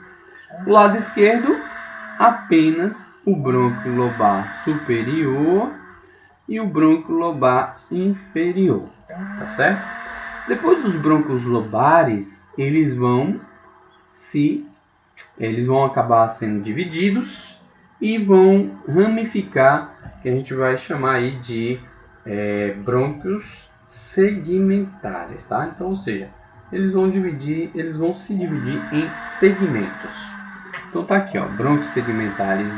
Do lado esquerdo, apenas o brônquio lobar superior e o brônquio lobar inferior, tá certo? Depois os brônquios lobares, eles vão acabar sendo divididos e vão ramificar, que a gente vai chamar aí de brônquios segmentares, tá? Então, ou seja, eles vão se dividir em segmentos. Então tá aqui, ó, brônquios segmentares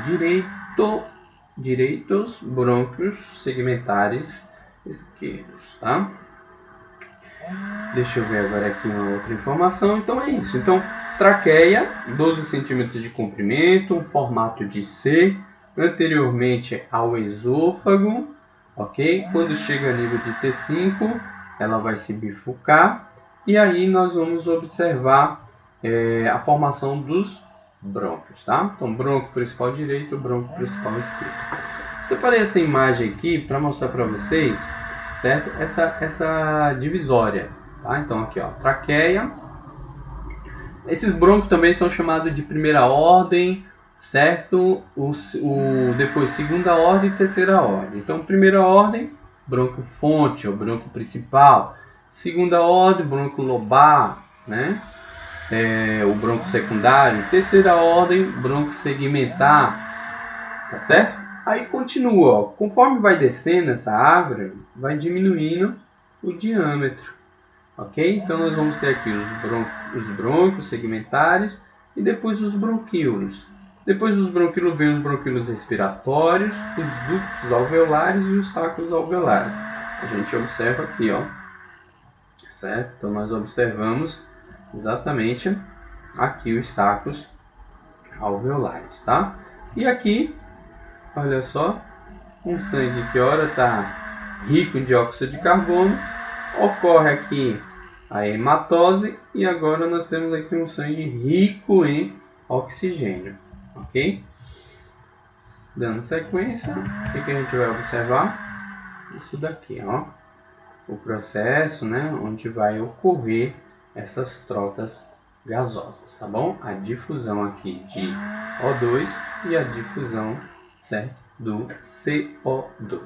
direitos, brônquios segmentares esquerdos, tá? Deixa eu ver agora aqui uma outra informação. Então é isso. Então, traqueia, 12 centímetros de comprimento, um formato de C, anteriormente ao esôfago, ok? Quando chega a nível de T5, ela vai se bifurcar e aí nós vamos observar a formação dos brônquios, tá? Então, brônquio principal direito, brônquio principal esquerdo. Separei essa imagem aqui para mostrar para vocês, certo? Essa divisória, tá? Então aqui, ó, traqueia. Esses brônquios também são chamados de primeira ordem, certo? Depois segunda ordem e terceira ordem. Então, primeira ordem, brônquio fonte, ou brônquio principal. Segunda ordem, brônquio lobar, né? O brônquio secundário. Terceira ordem, brônquio segmentar, tá certo? Aí continua, ó. Conforme vai descendo essa árvore, vai diminuindo o diâmetro, ok? Então nós vamos ter aqui os brônquios segmentares e depois os bronquíolos. Depois dos bronquíolos vem os bronquíolos respiratórios, os ductos alveolares e os sacos alveolares. A gente observa aqui, ó, certo? Então nós observamos exatamente aqui os sacos alveolares, tá? E aqui, olha só, um sangue que ora está rico em dióxido de carbono, ocorre aqui a hematose e agora nós temos aqui um sangue rico em oxigênio, ok? Dando sequência, o que a gente vai observar? Isso daqui, ó, o processo, né, onde vai ocorrer essas trocas gasosas, tá bom? A difusão aqui de O2 e a difusão, certo, do CO2.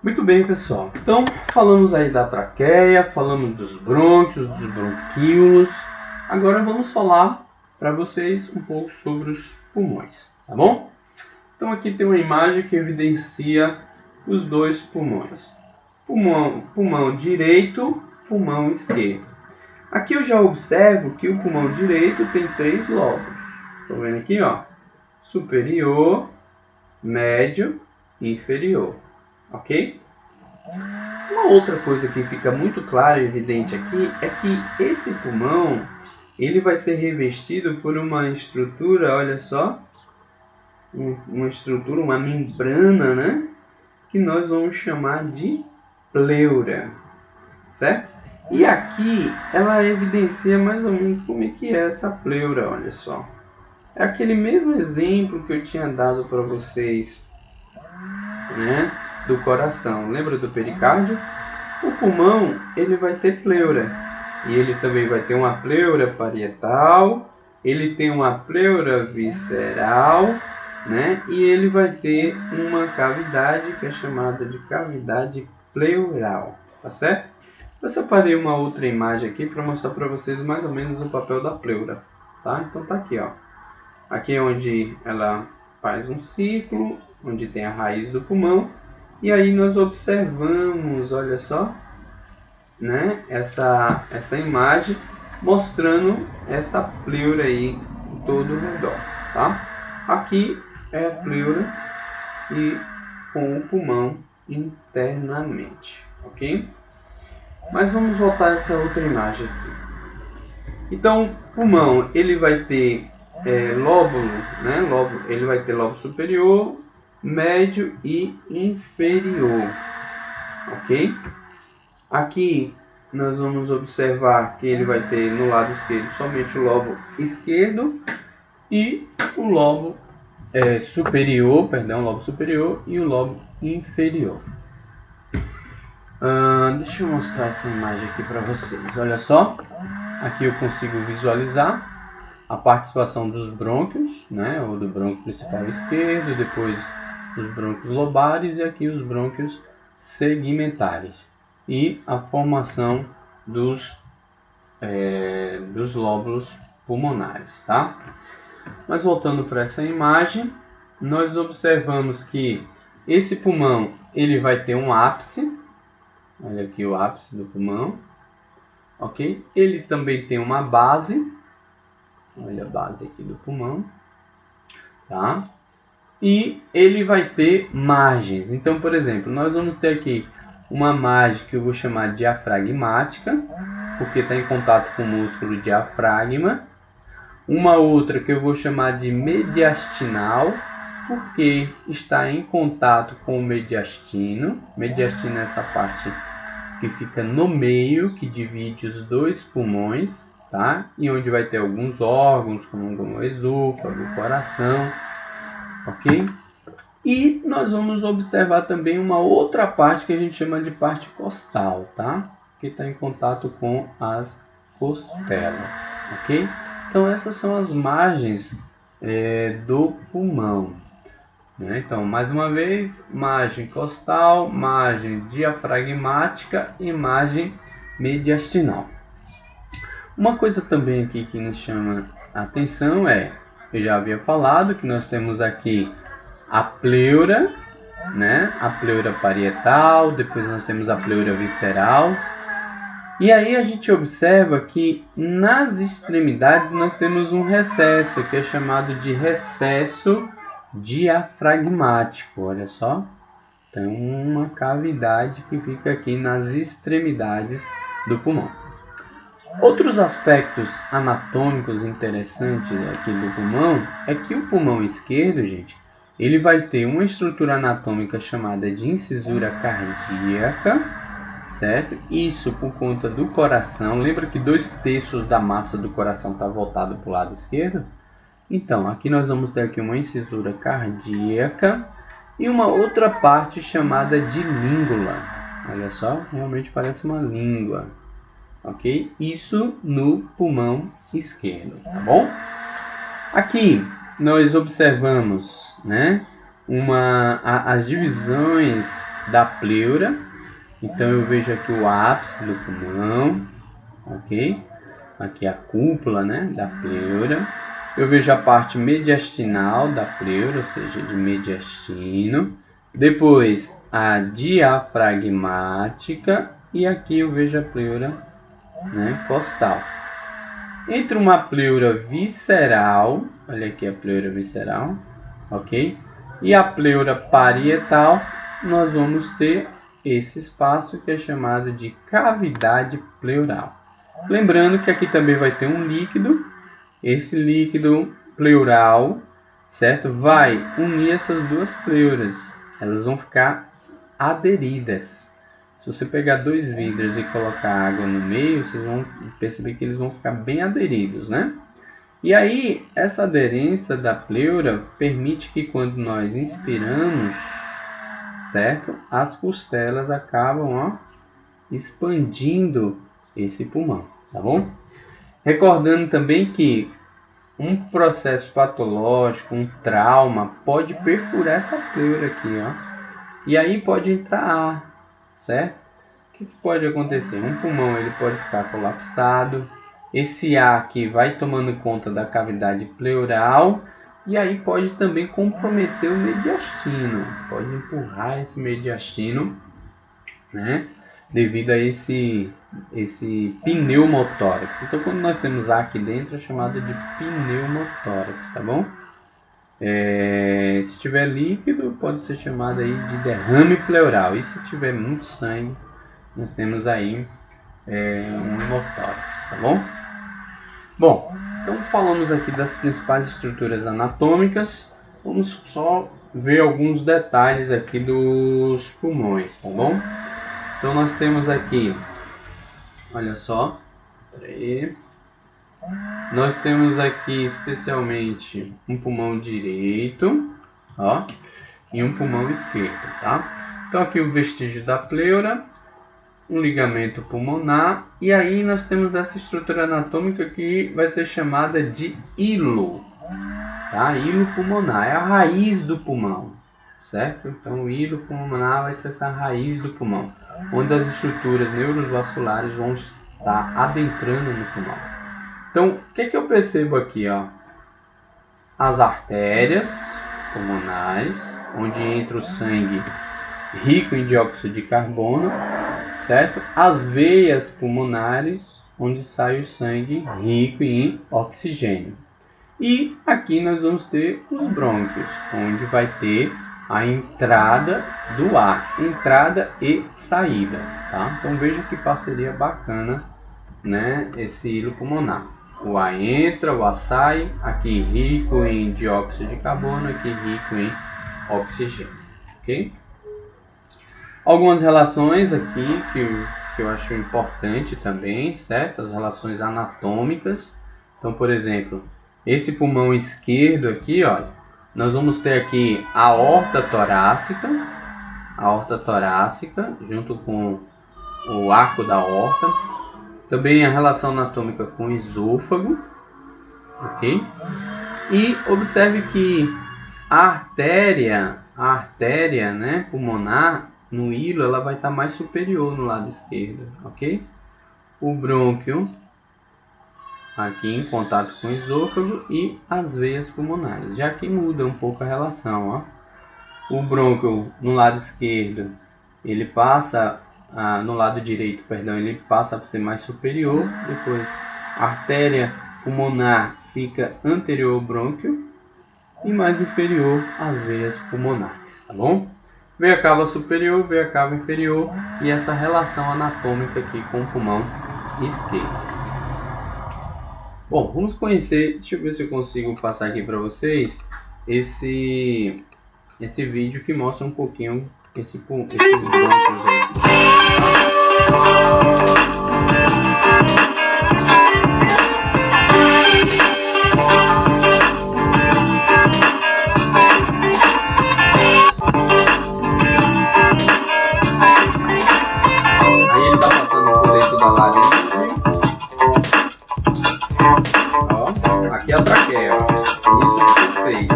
Muito bem, pessoal. Então, falamos aí da traqueia, falamos dos brônquios, dos bronquíolos. Agora vamos falar para vocês um pouco sobre os pulmões, tá bom? Então aqui tem uma imagem que evidencia os dois pulmões. Pulmão direito, pulmão esquerdo. Aqui eu já observo que o pulmão direito tem 3 lóbulos. Estou vendo aqui, ó, superior, médio e inferior, ok? Uma outra coisa que fica muito clara e evidente aqui é que esse pulmão ele vai ser revestido por uma estrutura, olha só, uma membrana, né? Que nós vamos chamar de pleura, certo? E aqui ela evidencia mais ou menos como é que é essa pleura, olha só. É aquele mesmo exemplo que eu tinha dado para vocês, né, do coração. Lembra do pericárdio? O pulmão, ele vai ter pleura. E ele também vai ter uma pleura parietal, ele tem uma pleura visceral, né? E ele vai ter uma cavidade que é chamada de cavidade pleural, tá certo? Eu separei uma outra imagem aqui para mostrar para vocês mais ou menos o papel da pleura, tá? Então tá aqui, ó. Aqui é onde ela faz um círculo, onde tem a raiz do pulmão, e aí nós observamos, olha só, né, essa imagem mostrando essa pleura aí em todo o redor, tá? Aqui é a pleura e com o pulmão internamente, ok? Mas vamos voltar a essa outra imagem aqui. Então, o pulmão, ele vai ter lóbulo, né? Ele vai ter lobo superior, médio e inferior, ok? Aqui nós vamos observar que ele vai ter no lado esquerdo somente o lobo esquerdo e o lobo superior e o lobo inferior. Deixa eu mostrar essa imagem aqui para vocês. Olha só, aqui eu consigo visualizar a participação dos brônquios, né, ou do brônquio principal esquerdo, depois os brônquios lobares e aqui os brônquios segmentares e a formação dos lóbulos pulmonares, tá? Mas voltando para essa imagem, nós observamos que esse pulmão ele vai ter um ápice, olha aqui o ápice do pulmão, ok? Ele também tem uma base. Olha a base aqui do pulmão, tá? E ele vai ter margens. Então, por exemplo, nós vamos ter aqui uma margem que eu vou chamar de diafragmática, porque está em contato com o músculo diafragma. Uma outra que eu vou chamar de mediastinal, porque está em contato com o mediastino. Mediastino é essa parte que fica no meio, que divide os dois pulmões. Tá? E onde vai ter alguns órgãos, como o esôfago, o coração, ok? E nós vamos observar também uma outra parte que a gente chama de parte costal, tá? Que está em contato com as costelas, ok? Então essas são as margens do pulmão, né? Então, mais uma vez, margem costal, margem diafragmática e margem mediastinal. Uma coisa também aqui que nos chama a atenção eu já havia falado que nós temos aqui a pleura, né? A pleura parietal, depois nós temos a pleura visceral. E aí a gente observa que nas extremidades nós temos um recesso, que é chamado de recesso diafragmático, olha só. Tem uma cavidade que fica aqui nas extremidades do pulmão. Outros aspectos anatômicos interessantes aqui do pulmão é que o pulmão esquerdo, gente, ele vai ter uma estrutura anatômica chamada de incisura cardíaca, certo? Isso por conta do coração. Lembra que 2/3 da massa do coração está voltado para o lado esquerdo? Então, aqui nós vamos ter aqui uma incisura cardíaca e uma outra parte chamada de língula. Olha só, realmente parece uma língua. Ok? Isso no pulmão esquerdo, tá bom? Aqui nós observamos, né, as divisões da pleura. Então eu vejo aqui o ápice do pulmão, ok? Aqui a cúpula, né, da pleura. Eu vejo a parte mediastinal da pleura, ou seja, de mediastino. Depois a diafragmática e aqui eu vejo a pleura, né, costal. Entre uma pleura visceral, olha aqui a pleura visceral, ok? E a pleura parietal, nós vamos ter esse espaço que é chamado de cavidade pleural. Lembrando que aqui também vai ter um líquido, esse líquido pleural, certo? Vai unir essas duas pleuras, elas vão ficar aderidas. Se você pegar 2 vidros e colocar água no meio, vocês vão perceber que eles vão ficar bem aderidos, né? E aí, essa aderência da pleura permite que quando nós inspiramos, certo? As costelas acabam expandindo esse pulmão, tá bom? Recordando também que um processo patológico, um trauma, pode perfurar essa pleura aqui, ó. E aí pode entrar ar, certo? O que pode acontecer? Um pulmão ele pode ficar colapsado, esse ar aqui vai tomando conta da cavidade pleural e aí pode também comprometer o mediastino, pode empurrar esse mediastino, né? Devido a esse pneumotórax. Então quando nós temos ar aqui dentro é chamado de pneumotórax, tá bom? Se tiver líquido, pode ser chamado aí de derrame pleural. E se tiver muito sangue, nós temos aí um hemotórax, tá bom? Bom, então falamos aqui das principais estruturas anatômicas. Vamos só ver alguns detalhes aqui dos pulmões, tá bom? Então nós temos aqui, olha só, peraí. Nós temos aqui especialmente um pulmão direito, ó, e um pulmão esquerdo, tá? Então aqui o vestígio da pleura, um ligamento pulmonar, e aí nós temos essa estrutura anatômica que vai ser chamada de hilo, tá? Hilo pulmonar, é a raiz do pulmão, certo? Então o hilo pulmonar vai ser essa raiz do pulmão, onde as estruturas neurovasculares vão estar adentrando no pulmão. Então, o que eu percebo aqui, ó? As artérias pulmonares, onde entra o sangue rico em dióxido de carbono, certo? As veias pulmonares, onde sai o sangue rico em oxigênio. E aqui nós vamos ter os brônquios, onde vai ter a entrada do ar, entrada e saída, tá? Então veja que parceria bacana, né? Esse hilo pulmonar. O ar entra, o ar sai, aqui rico em dióxido de carbono, aqui rico em oxigênio, ok? Algumas relações aqui que eu acho importante também, certo? As relações anatômicas. Então, por exemplo, esse pulmão esquerdo aqui, olha, nós vamos ter aqui a aorta torácica, junto com o arco da aorta. Também a relação anatômica com o esôfago, ok? E observe que a artéria, né, pulmonar, no hilo, ela vai estar mais superior no lado esquerdo, ok? O brônquio, aqui em contato com o esôfago, e as veias pulmonares. Já que muda um pouco a relação, ó. O brônquio, no lado esquerdo, ele passa... no lado direito, perdão, ele passa a ser mais superior, depois a artéria pulmonar fica anterior ao brônquio e mais inferior às veias pulmonares, tá bom? Veia cava superior, veia cava inferior e essa relação anatômica aqui com o pulmão esquerdo. Bom, vamos conhecer, deixa eu ver se eu consigo passar aqui para vocês esse vídeo que mostra um pouquinho esses brônquios aí. Aí ele tá passando por dentro da laringe. Ó, aqui é a traqueia, ó. Isso que fez.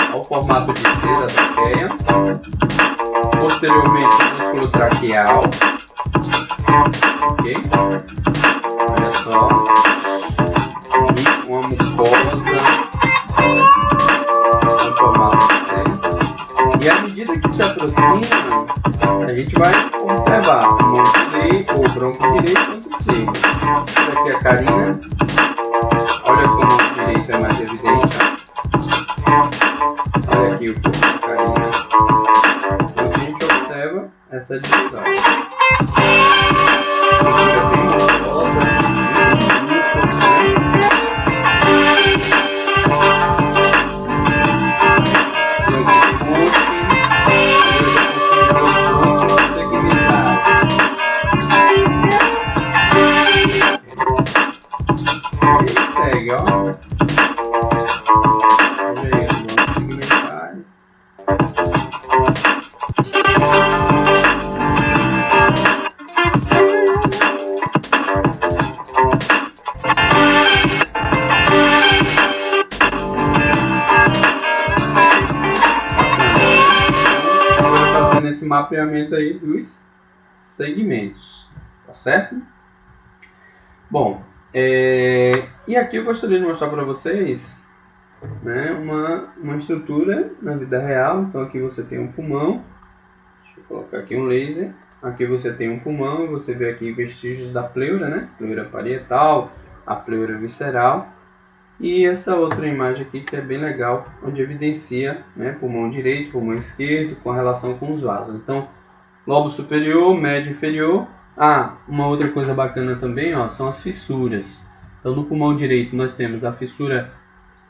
Olha o formato de C da traqueia. Posteriormente o músculo traqueal. Ok? Olha só. E uma mucosa com formato de C. E à medida que se aproxima, a gente vai observar o pulmão direito, o brônquio direito e o esquerdo. Essa aqui é a carinha. Olha como o direito é mais evidente. Olha aqui o corpo da carinha. Então a gente observa essa divisão. Fica bem gostosa, segue, ó. Olha aí, os segmentares. Fazendo esse mapeamento aí dos segmentos, tá certo? Bom, e aqui eu gostaria de mostrar para vocês, né, uma estrutura na vida real. Então aqui você tem um pulmão, deixa eu colocar aqui um laser, aqui você tem um pulmão, você vê aqui vestígios da pleura, né, pleura parietal, a pleura visceral, e essa outra imagem aqui que é bem legal, onde evidencia, né, pulmão direito, pulmão esquerdo, com a relação com os vasos. Então, lobo superior, médio inferior, Uma outra coisa bacana também, ó, são as fissuras. Então, no pulmão direito nós temos a fissura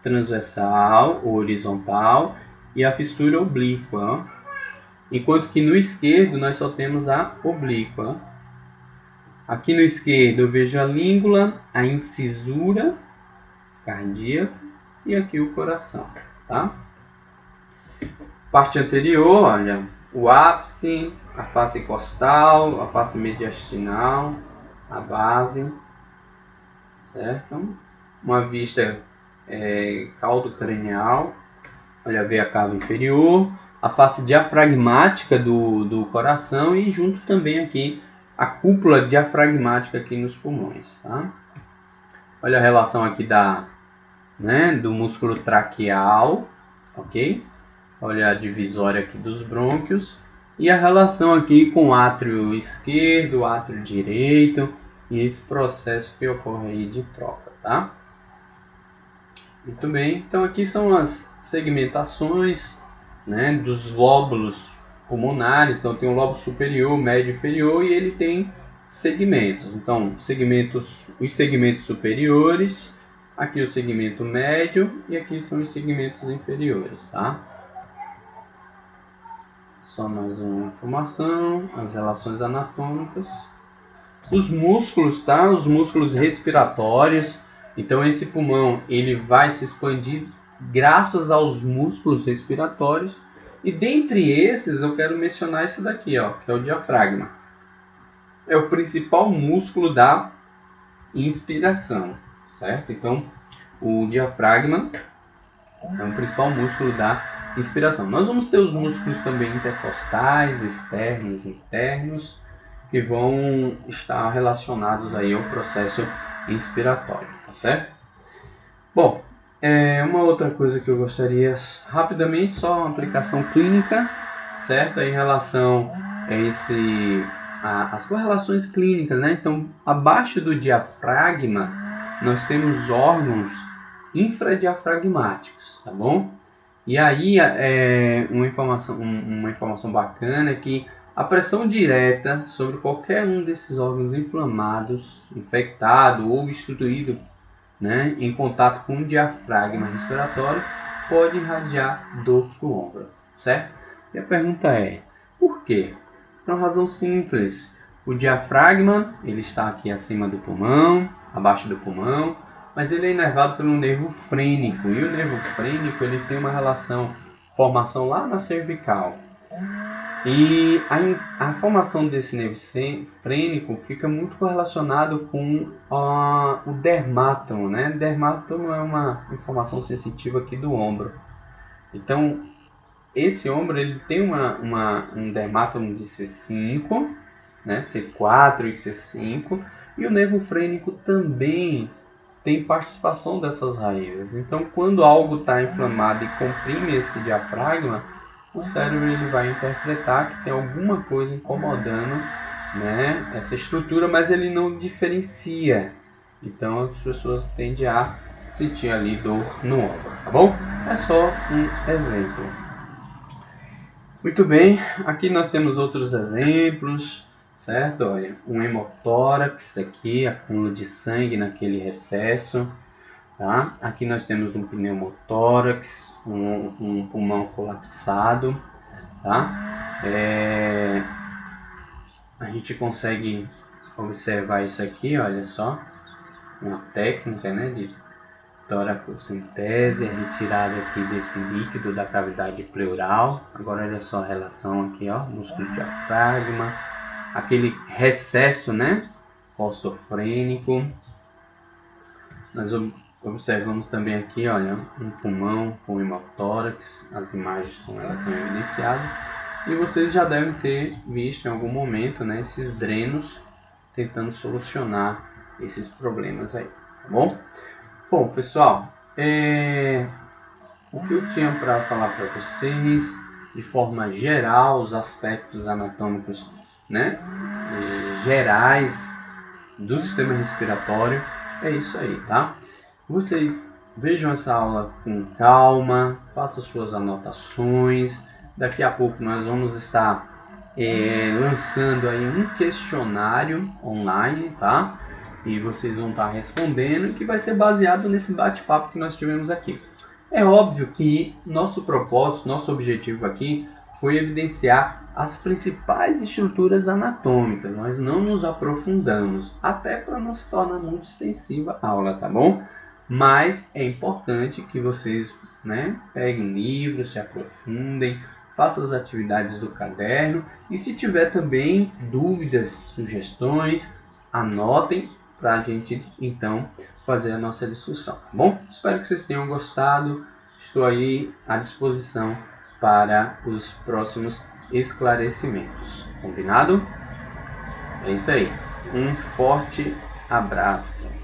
transversal ou horizontal e a fissura oblíqua, ó. Enquanto que no esquerdo nós só temos a oblíqua. Aqui no esquerdo eu vejo a língula, a incisura cardíaca e aqui o coração, tá? Parte anterior, olha, o ápice, a face costal, a face mediastinal, a base, certo? Uma vista caldo cranial, olha a veia cava inferior, a face diafragmática do coração e junto também aqui a cúpula diafragmática aqui nos pulmões, tá? Olha a relação aqui do músculo traqueal, ok? Olha a divisória aqui dos brônquios e a relação aqui com o átrio esquerdo, o átrio direito e esse processo que ocorre aí de troca, tá? Muito bem, então aqui são as segmentações, né, dos lóbulos pulmonares. Então tem o lobo superior, médio e inferior e ele tem segmentos. Então os segmentos superiores, aqui o segmento médio e aqui são os segmentos inferiores, tá? Só mais uma informação, as relações anatômicas. Os músculos, tá? Os músculos respiratórios. Então esse pulmão ele vai se expandir graças aos músculos respiratórios. E dentre esses eu quero mencionar esse daqui, ó, que é o diafragma. É o principal músculo da inspiração, certo? Então o diafragma é o principal músculo da inspiração. Nós vamos ter os músculos também intercostais, externos e internos, que vão estar relacionados aí ao processo inspiratório, tá certo? Bom, uma outra coisa que eu gostaria rapidamente, só uma aplicação clínica, certo? Em relação a as correlações clínicas, né? Então, abaixo do diafragma, nós temos órgãos infradiafragmáticos, tá bom? E aí, uma informação bacana é que a pressão direta sobre qualquer um desses órgãos inflamados, infectado ou obstruído, né, em contato com o diafragma respiratório, pode irradiar dor do ombro, certo? E a pergunta é, por quê? Por uma razão simples. O diafragma ele está aqui acima do pulmão, abaixo do pulmão, mas ele é inervado pelo nervo frênico. E o nervo frênico ele tem uma formação lá na cervical. E a formação desse nervo frênico fica muito correlacionado com o dermátomo, né? Dermátomo é uma informação sensitiva aqui do ombro. Então, esse ombro ele tem um dermátomo de C5, né? C4 e C5, e o nervo frênico também tem participação dessas raízes. Então, quando algo está inflamado e comprime esse diafragma, o cérebro ele vai interpretar que tem alguma coisa incomodando, né, essa estrutura, mas ele não diferencia. Então, as pessoas tendem a sentir ali dor no ombro, tá bom? É só um exemplo. Muito bem, aqui nós temos outros exemplos, certo? Olha, um hemotórax aqui, acúmulo de sangue naquele recesso, tá? Aqui nós temos um pneumotórax, um pulmão colapsado, tá? A gente consegue observar isso aqui, olha só, uma técnica, né, de toracocentese, retirada aqui desse líquido da cavidade pleural. Agora olha só a relação aqui, ó, músculo diafragma, aquele recesso, né, postofrênico. Nós observamos também aqui, olha, um pulmão com hemotórax, as imagens como elas são evidenciadas. E vocês já devem ter visto em algum momento, né, esses drenos tentando solucionar esses problemas aí, tá bom? Bom, pessoal, o que eu tinha para falar para vocês, de forma geral, os aspectos anatômicos, né, gerais do sistema respiratório, é isso aí, tá? Vocês vejam essa aula com calma, façam suas anotações. Daqui a pouco nós vamos estar lançando aí um questionário online, tá? E vocês vão estar respondendo, e que vai ser baseado nesse bate-papo que nós tivemos aqui. É óbvio que nosso propósito, nosso objetivo aqui foi evidenciar as principais estruturas anatômicas. Nós não nos aprofundamos, até para não se tornar muito extensiva a aula, tá bom? Mas é importante que vocês, né, peguem livros, se aprofundem, façam as atividades do caderno, e se tiver também dúvidas, sugestões, anotem para a gente então fazer a nossa discussão, tá bom? Espero que vocês tenham gostado. Estou aí à disposição para os próximos esclarecimentos. Combinado? É isso aí. Um forte abraço.